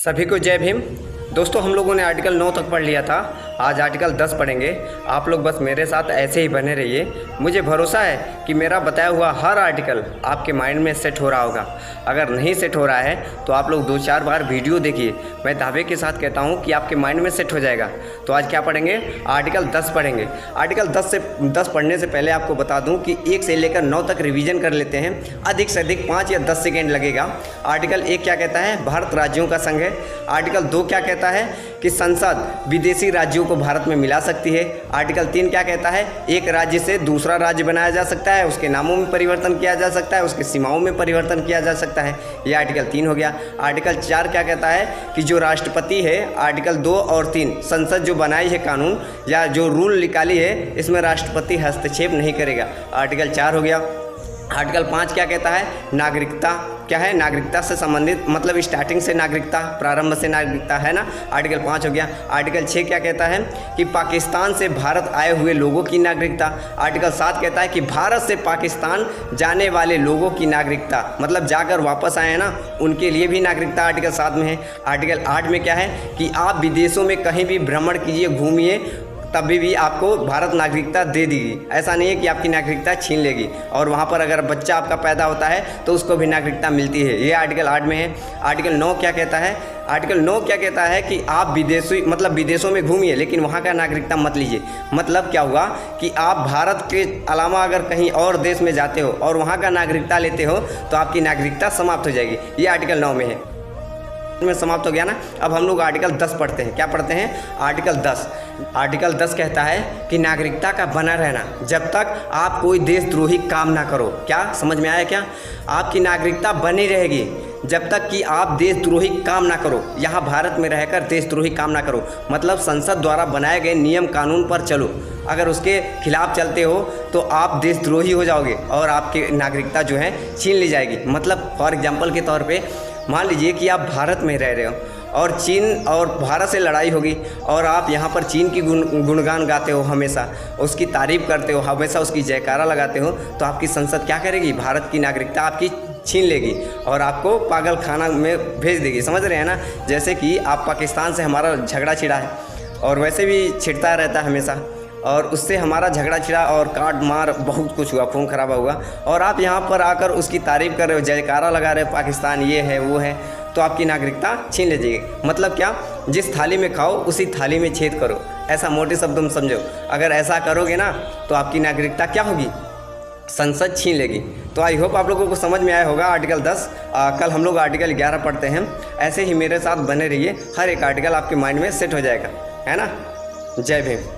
सभी को जय भीम। दोस्तों, हम लोगों ने आर्टिकल 9 तक पढ़ लिया था। आज आर्टिकल 10 पढ़ेंगे। आप लोग बस मेरे साथ ऐसे ही बने रहिए। मुझे भरोसा है कि मेरा बताया हुआ हर आर्टिकल आपके माइंड में सेट हो रहा होगा। अगर नहीं सेट हो रहा है तो आप लोग 2-4 बार वीडियो देखिए। मैं दावे के साथ कहता हूं कि आपके माइंड में सेट हो जाएगा। तो आज क्या पढ़ेंगे? आर्टिकल 10 पढ़ेंगे। आर्टिकल 10 पढ़ने से पहले आपको बता दूँ कि 1 से लेकर 9 तक रिविज़न कर लेते हैं। अधिक से अधिक 5 या 10 सेकेंड लगेगा। आर्टिकल 1 क्या कहता है? भारत राज्यों का संघ है। आर्टिकल 2 क्या कहता है कि संसद विदेशी राज्यों को भारत में मिला सकती है। आर्टिकल 3 क्या कहता है? एक राज्य से दूसरा राज्य बनाया जा सकता है, उसके नामों में परिवर्तन किया जा सकता है, उसके सीमाओं में परिवर्तन किया जा सकता है। यह आर्टिकल 3 हो गया। आर्टिकल 4 क्या कहता है कि जो राष्ट्रपति है, आर्टिकल 2 और 3 संसद जो बनाई है कानून या जो रूल निकाली है, इसमें राष्ट्रपति हस्तक्षेप नहीं करेगा। आर्टिकल 4 हो गया। आर्टिकल 5 क्या कहता है? नागरिकता क्या है? नागरिकता से संबंधित, मतलब स्टार्टिंग से नागरिकता, प्रारंभ से नागरिकता है ना। आर्टिकल 5 हो गया। आर्टिकल 6 क्या कहता है कि पाकिस्तान से भारत आए हुए लोगों की नागरिकता। आर्टिकल 7 कहता है कि भारत से पाकिस्तान जाने वाले लोगों की नागरिकता, मतलब जाकर वापस आए हैं ना, उनके लिए भी नागरिकता आर्टिकल 7 में है। आर्टिकल 8 में क्या है कि आप विदेशों में कहीं भी भ्रमण कीजिए, घूमिए, तभी भी आपको भारत नागरिकता दे देगी। ऐसा नहीं है कि आपकी नागरिकता छीन लेगी। और वहाँ पर अगर बच्चा आपका पैदा होता है तो उसको भी नागरिकता मिलती है। ये आर्टिकल 8 में है। आर्टिकल 9 क्या कहता है? आर्टिकल 9 क्या कहता है कि आप विदेशों में घूमिए, लेकिन वहाँ का नागरिकता मत लीजिए। मतलब क्या हुआ कि आप भारत के अलावा अगर कहीं और देश में जाते हो और वहाँ का नागरिकता लेते हो तो आपकी नागरिकता समाप्त हो जाएगी। ये आर्टिकल 9 में है। में समाप्त हो गया ना। अब हम लोग आर्टिकल 10 पढ़ते हैं। क्या पढ़ते हैं? आर्टिकल 10। आर्टिकल 10 कहता है कि नागरिकता का बना रहना जब तक आप कोई देशद्रोही काम ना करो। क्या समझ में आया? क्या आपकी नागरिकता बनी रहेगी जब तक कि आप देशद्रोही काम ना करो। यहाँ भारत में रहकर देशद्रोही काम ना करो, मतलब संसद द्वारा बनाए गए नियम कानून पर चलो। अगर उसके खिलाफ चलते हो तो आप देशद्रोही हो जाओगे और आपकी नागरिकता जो है छीन ली जाएगी। मतलब फॉर एग्जाम्पल के तौर पर मान लीजिए कि आप भारत में रह रहे हो और चीन और भारत से लड़ाई होगी और आप यहाँ पर चीन की गुणगान गाते हो, हमेशा उसकी तारीफ़ करते हो, हमेशा उसकी जयकारा लगाते हो, तो आपकी संसद क्या करेगी? भारत की नागरिकता आपकी छीन लेगी और आपको पागल खाना में भेज देगी। समझ रहे हैं ना? जैसे कि आप पाकिस्तान से हमारा झगड़ा छिड़ा है और वैसे भी छिड़ता रहता है हमेशा, और उससे हमारा झगड़ा छिड़ा और काट मार बहुत कुछ हुआ, खून खराबा हुआ, और आप यहाँ पर आकर उसकी तारीफ़ कर रहे हो, जयकारा लगा रहे हो, पाकिस्तान ये है वो है, तो आपकी नागरिकता छीन लीजिएगी। मतलब क्या? जिस थाली में खाओ उसी थाली में छेद करो, ऐसा मोटे शब्द में समझो। अगर ऐसा करोगे ना तो आपकी नागरिकता क्या होगी? संसद छीन लेगी। तो आई होप आप लोगों को समझ में आया होगा आर्टिकल 10। कल हम लोग आर्टिकल 11 पढ़ते हैं। ऐसे ही मेरे साथ बने रहिए, हर एक आर्टिकल आपके माइंड में सेट हो जाएगा, है ना। जय भीम।